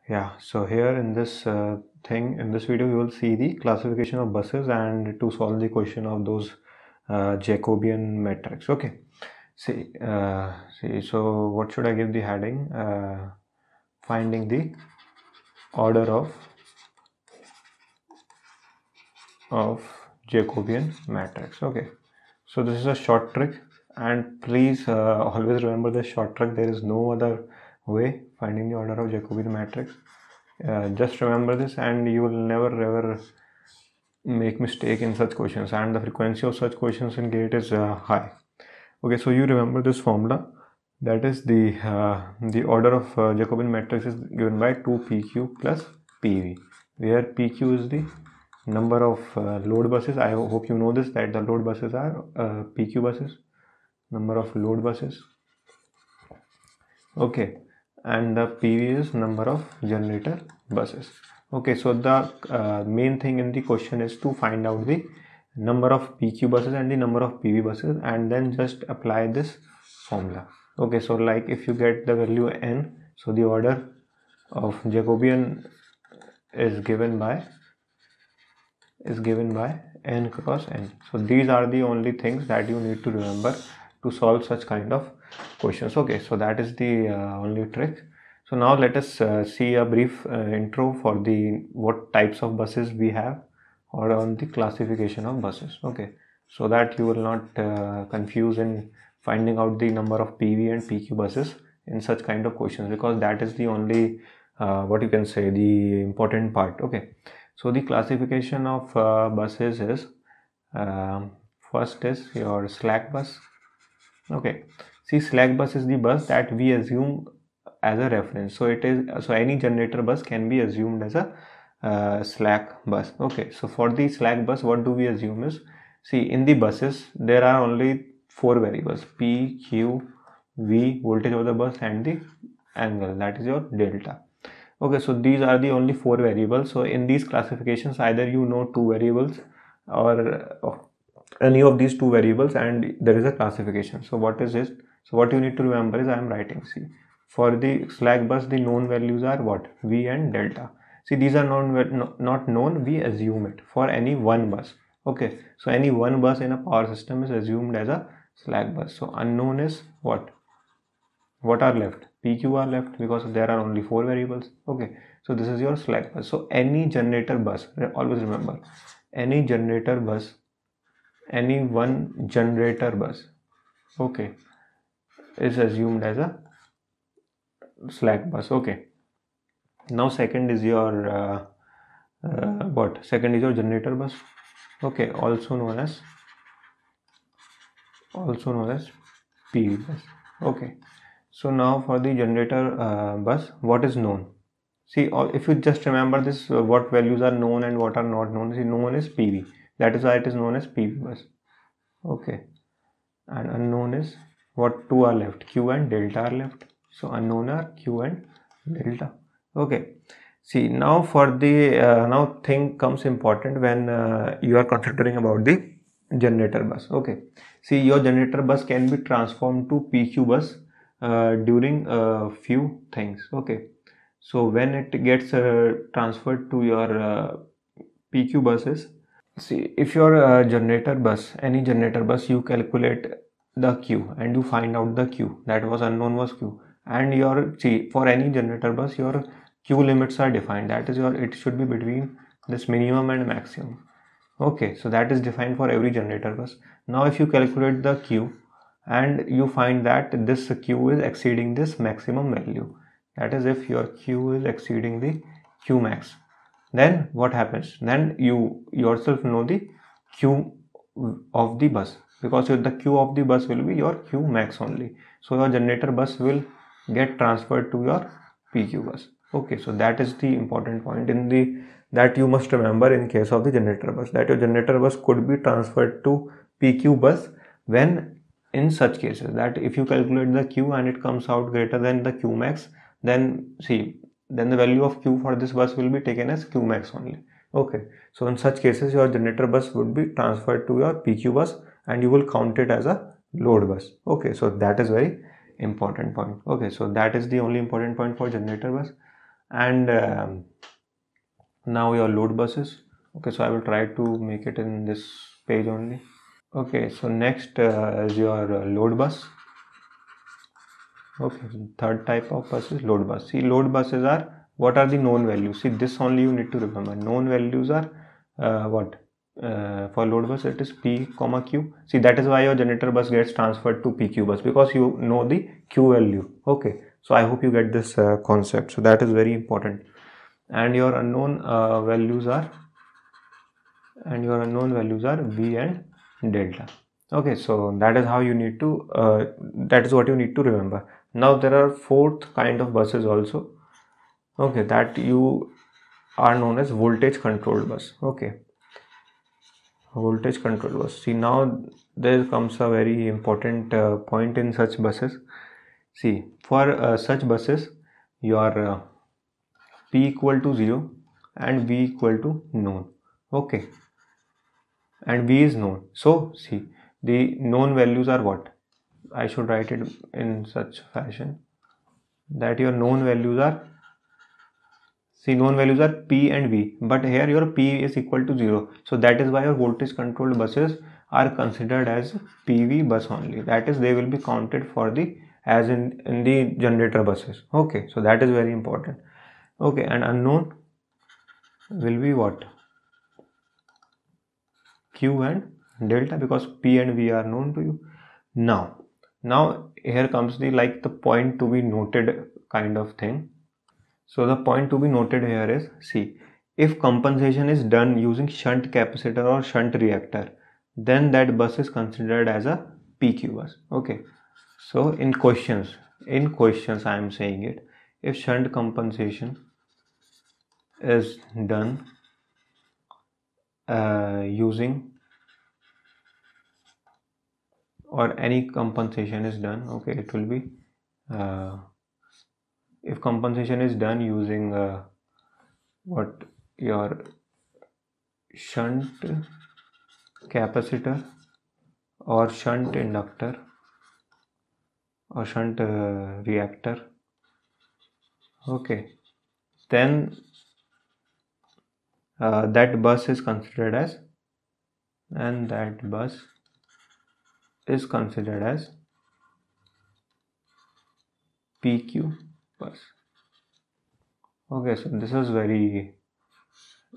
Yeah, so here in this in this video, you will see the classification of buses and to solve the question of those Jacobian matrix. Okay, so what should I give the heading? Finding the order of Jacobian matrix. Okay, so this is a short trick, and please always remember this short trick. There is no other way finding the order of Jacobian matrix. Just remember this, and you will never ever make mistake in such questions, and the frequency of such questions in GATE is high. Okay, so you remember this formula, that is the order of Jacobian matrix is given by 2pq plus pv, where pq is the number of load buses. I hope you know this, that the load buses are pq buses, number of load buses. Okay, and the pv is number of generator buses. Okay, so the main thing in the question is to find out the number of PQ buses and the number of PV buses, and then just apply this formula. Okay, so like if you get the value n, so the order of Jacobian is given by n cross n. So these are the only things that you need to remember to solve such kind of questions. Okay, so that is the only trick. So now let us see a brief intro for the what types of buses we have, or on the classification of buses. Okay, so that you will not confuse in finding out the number of PV and PQ buses in such kind of questions, because that is the only what you can say, the important part. Okay, so the classification of buses is first is your slack bus. Okay, see, slack bus is the bus that we assume as a reference. So it is, so any generator bus can be assumed as a slack bus. Okay, so for the slack bus, what do we assume is, see, in the buses there are only four variables: P, Q, V, voltage of the bus, and the angle, that is your delta. Okay, so these are the only four variables. So in these classifications, either you know two variables or any of these two variables, and there is a classification. So what is it? So what you need to remember is, I am writing, see, for the slack bus, the known values are what? V and delta. See, these are not known, we assume it for any one bus. Okay, so any one bus in a power system is assumed as a slack bus. So unknown is what? What are left? PQ are left, because there are only four variables. Okay, so this is your slack bus. So any generator bus, always remember, any generator bus, any one generator bus, okay, is assumed as a slack bus. Okay, now second is your what? Second is your generator bus. Okay, also known as PV bus. Okay, so now for the generator bus, what is known? See, if you just remember this, what values are known and what are not known. See, known is PV. That is why it is known as PV bus. Okay, and unknown is what? Two are left, Q and delta are left. So unknown are Q and delta. Okay, see, now for the now thing comes important when you are considering about the generator bus. Okay, see, your generator bus can be transformed to PQ bus during a few things. Okay, so when it gets transferred to your PQ buses, see, if your generator bus, any generator bus, you calculate the Q and you find out the Q, that was unknown was Q, and your, see, for any generator bus, your Q limits are defined. That is your, it should be between this minimum and maximum. Okay, so that is defined for every generator bus. Now if you calculate the Q and you find that this Q is exceeding this maximum value, that is, if your Q is exceeding the Q max, then what happens? Then you yourself know the Q of the bus, because the Q of the bus will be your Q max only. So your generator bus will get transferred to your PQ bus. Okay, so that is the important point in the, that you must remember in case of the generator bus, that your generator bus could be transferred to PQ bus when, in such cases, that if you calculate the Q and it comes out greater than the Q max, then see, then the value of Q for this bus will be taken as Q max only. Okay, so in such cases, your generator bus would be transferred to your PQ bus and you will count it as a load bus. Okay, so that is very important point. Okay, so that is the only important point for generator bus. and now your load buses. Okay, so I will try to make it in this page only. Okay, so next is your load bus. Okay, third type of bus is load bus. See, load buses are, what are the known values? See, this only you need to remember. Known values are what? For load bus it is P comma Q. See, that is why your generator bus gets transferred to PQ bus, because you know the Q value. Okay, so I hope you get this concept. So that is very important. And your unknown values are V and delta. Okay, so that is how you need to that is what you need to remember. Now there are fourth kind of buses also. Okay, that you are known as voltage controlled bus. Okay, voltage controlled bus. See, now there comes a very important point in such buses. See, for such buses, your P equal to 0 and V equal to known. Okay, and V is known. So see, the known values are what? I should write it in such fashion that your known values are, see, known values are P and V, but here your P is equal to 0. So that is why your voltage controlled buses are considered as PV bus only. That is, they will be counted for the, as in the generator buses. Okay, so that is very important. Okay, and unknown will be what? Q and delta, because P and V are known to you. Now here comes the, like, the point to be noted kind of thing. So the point to be noted here is, see, if compensation is done using shunt capacitor or shunt reactor, then that bus is considered as a PQ bus. Okay, so in questions I am saying it, if shunt compensation is done using, or any compensation is done, okay, it will be if compensation is done using what, your shunt capacitor or shunt inductor or shunt reactor, okay, then that bus is considered as, and that bus is considered as PQ bus. Okay, so this is very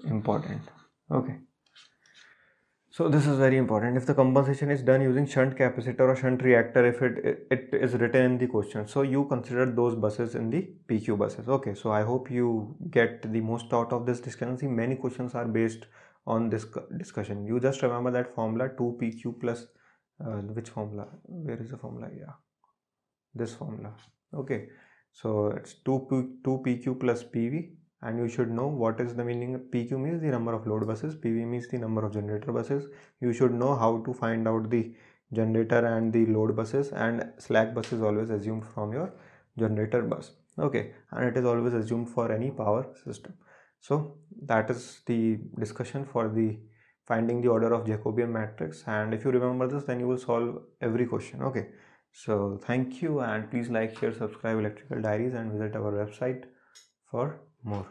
important. Okay, so this is very important. If the compensation is done using shunt capacitor or shunt reactor, if it is written in the question, so you consider those buses in the PQ buses. Okay, so I hope you get the most out of this discussion. See, many questions are based on this discussion. You just remember that formula 2PQ plus which formula? Where is the formula? Yeah, this formula. Okay, so it's 2PQ plus PV, and you should know what is the meaning. PQ means the number of load buses, PV means the number of generator buses. You should know how to find out the generator and the load buses, and slack bus is always assumed from your generator bus. Okay, and it is always assumed for any power system. So that is the discussion for the finding the order of Jacobian matrix, and if you remember this, then you will solve every question. Okay, so thank you, and please like, share, subscribe Electrical Diaries, and visit our website for more.